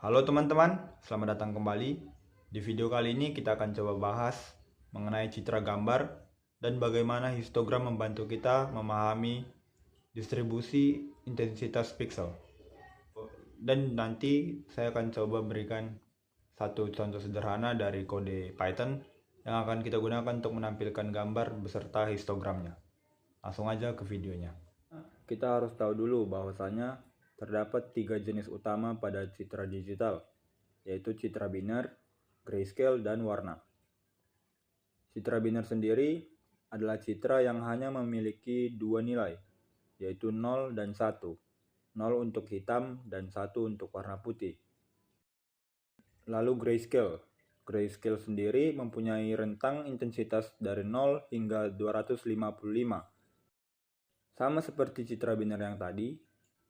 Halo teman-teman, selamat datang kembali. Di video kali ini kita akan coba bahas mengenai citra gambar dan bagaimana histogram membantu kita memahami distribusi intensitas pixel. Dan nanti saya akan coba berikan satu contoh sederhana dari kode Python yang akan kita gunakan untuk menampilkan gambar beserta histogramnya. Langsung aja ke videonya. Kita harus tahu dulu bahwasanya terdapat 3 jenis utama pada citra digital, yaitu citra biner, grayscale, dan warna. Citra biner sendiri adalah citra yang hanya memiliki dua nilai, yaitu 0 dan 1. 0 untuk hitam dan 1 untuk warna putih. Lalu grayscale. Grayscale sendiri mempunyai rentang intensitas dari 0 hingga 255. Sama seperti citra biner yang tadi,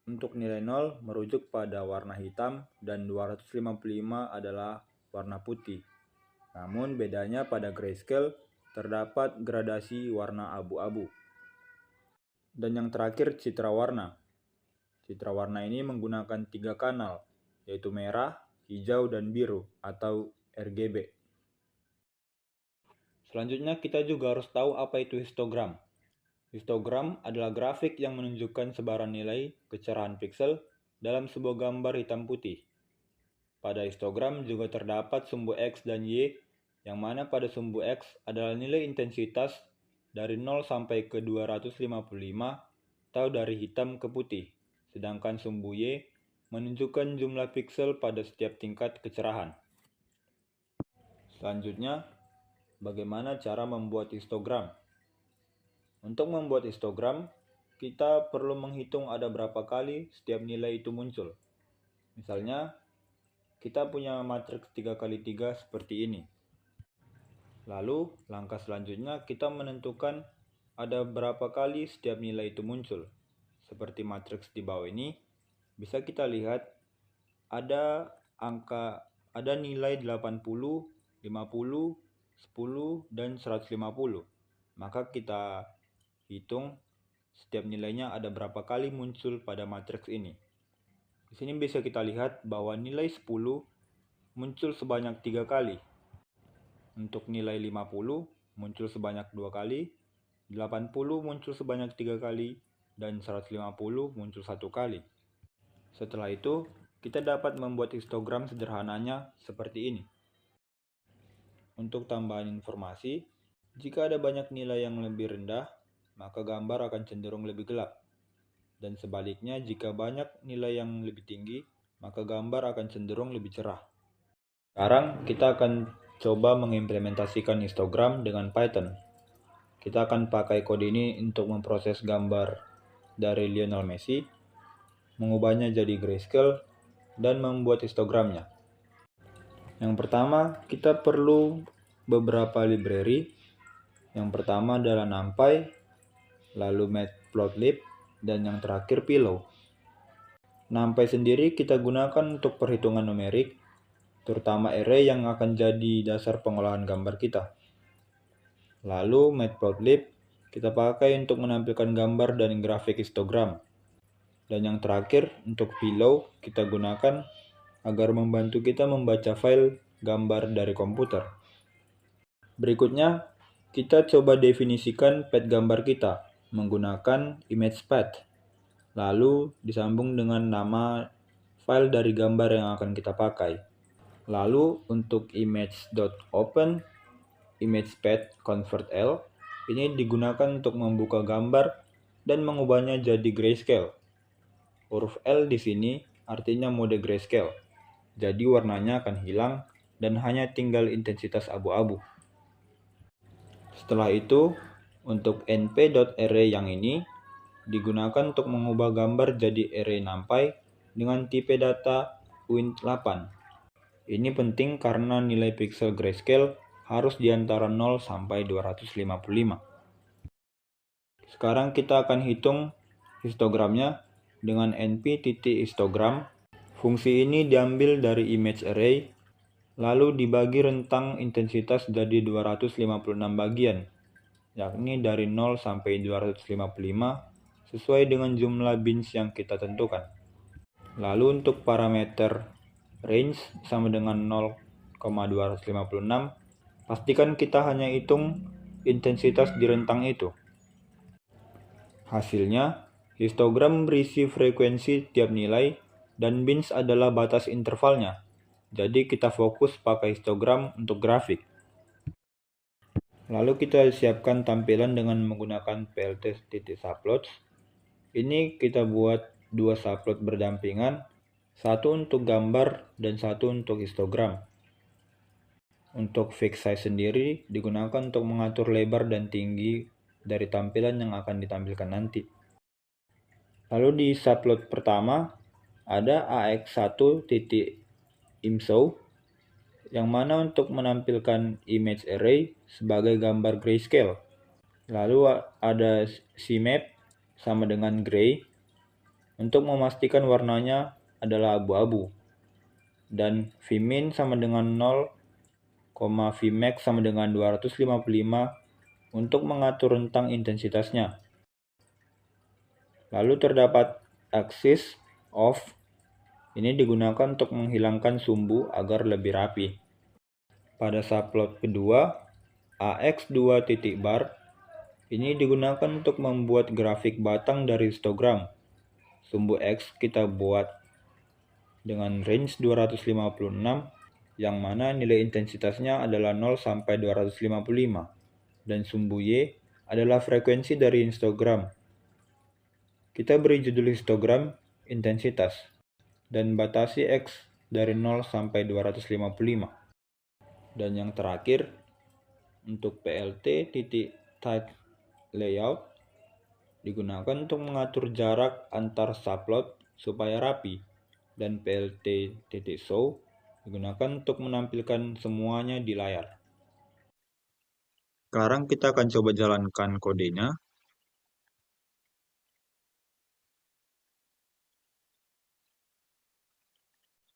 untuk nilai 0 merujuk pada warna hitam dan 255 adalah warna putih. Namun bedanya pada grayscale terdapat gradasi warna abu-abu. Dan yang terakhir citra warna. Citra warna ini menggunakan 3 kanal, yaitu merah, hijau, dan biru atau RGB. Selanjutnya kita juga harus tahu apa itu histogram. Histogram adalah grafik yang menunjukkan sebaran nilai kecerahan pixel dalam sebuah gambar hitam putih. Pada histogram juga terdapat sumbu X dan Y, yang mana pada sumbu X adalah nilai intensitas dari 0 sampai ke 255 atau dari hitam ke putih, sedangkan sumbu Y menunjukkan jumlah pixel pada setiap tingkat kecerahan. Selanjutnya, bagaimana cara membuat histogram? Untuk membuat histogram, kita perlu menghitung ada berapa kali setiap nilai itu muncul. Misalnya, kita punya matriks 3x3 seperti ini. Lalu, langkah selanjutnya kita menentukan ada berapa kali setiap nilai itu muncul. Seperti matriks di bawah ini, bisa kita lihat ada nilai 80, 50, 10, dan 150. Maka kita hitung setiap nilainya ada berapa kali muncul pada matriks ini. Di sini bisa kita lihat bahwa nilai 10 muncul sebanyak 3 kali. Untuk nilai 50 muncul sebanyak 2 kali, 80 muncul sebanyak 3 kali, dan 150 muncul 1 kali. Setelah itu, kita dapat membuat histogram sederhananya seperti ini. Untuk tambahan informasi, jika ada banyak nilai yang lebih rendah, maka gambar akan cenderung lebih gelap. Dan sebaliknya, jika banyak nilai yang lebih tinggi, maka gambar akan cenderung lebih cerah. Sekarang kita akan coba mengimplementasikan histogram dengan Python. Kita akan pakai kode ini untuk memproses gambar dari Lionel Messi, mengubahnya jadi grayscale, dan membuat histogramnya. Yang pertama, kita perlu beberapa library. Yang pertama adalah NumPy, lalu Matplotlib, dan yang terakhir Pillow. NumPy sendiri kita gunakan untuk perhitungan numerik, terutama array yang akan jadi dasar pengolahan gambar kita. Lalu Matplotlib kita pakai untuk menampilkan gambar dan grafik histogram. Dan yang terakhir untuk Pillow kita gunakan agar membantu kita membaca file gambar dari komputer. Berikutnya, kita coba definisikan path gambar kita menggunakan ImagePath. Lalu disambung dengan nama file dari gambar yang akan kita pakai. Lalu untuk image.open, ImagePath convertL ini digunakan untuk membuka gambar dan mengubahnya jadi grayscale. Huruf L di sini artinya mode grayscale. Jadi warnanya akan hilang dan hanya tinggal intensitas abu-abu. Setelah itu, untuk np.array yang ini digunakan untuk mengubah gambar jadi array NumPy dengan tipe data int8. Ini penting karena nilai pixel grayscale harus di antara 0 sampai 255. Sekarang kita akan hitung histogramnya dengan np.histogram. Fungsi ini diambil dari image array, lalu dibagi rentang intensitas jadi 256 bagian, yakni dari 0 sampai 255 sesuai dengan jumlah bins yang kita tentukan. Lalu untuk parameter range sama dengan 0,256, pastikan kita hanya hitung intensitas di rentang itu. Hasilnya, histogram berisi frekuensi tiap nilai dan bins adalah batas intervalnya. Jadi kita fokus pakai histogram untuk grafik. Lalu kita siapkan tampilan dengan menggunakan plt.subplots. Ini kita buat dua subplot berdampingan, satu untuk gambar dan satu untuk histogram. Untuk fix size sendiri digunakan untuk mengatur lebar dan tinggi dari tampilan yang akan ditampilkan nanti. Lalu di subplot pertama ada AX1.IMSOW yang mana untuk menampilkan image array sebagai gambar grayscale. Lalu ada CMap sama dengan gray untuk memastikan warnanya adalah abu-abu. Dan Vmin sama dengan 0, Vmax sama dengan 255 untuk mengatur rentang intensitasnya. Lalu terdapat axis off. Ini digunakan untuk menghilangkan sumbu agar lebih rapi. Pada subplot kedua, AX2.bar, ini digunakan untuk membuat grafik batang dari histogram. Sumbu X kita buat dengan range 256, yang mana nilai intensitasnya adalah 0 sampai 255. Dan sumbu Y adalah frekuensi dari histogram. Kita beri judul histogram intensitas dan batasi X dari 0 sampai 255. Dan yang terakhir, untuk plt.type layout digunakan untuk mengatur jarak antar subplot supaya rapi, dan plt.show digunakan untuk menampilkan semuanya di layar. Sekarang kita akan coba jalankan kodenya.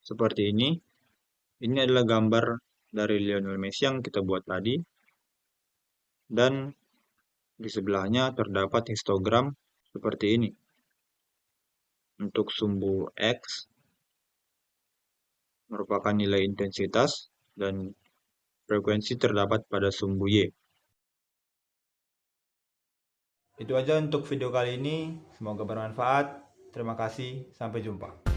Seperti ini. Ini adalah gambar dari Lionel Messi yang kita buat tadi. Dan di sebelahnya terdapat histogram seperti ini. Untuk sumbu X merupakan nilai intensitas dan frekuensi terdapat pada sumbu Y. Itu aja untuk video kali ini. Semoga bermanfaat. Terima kasih. Sampai jumpa.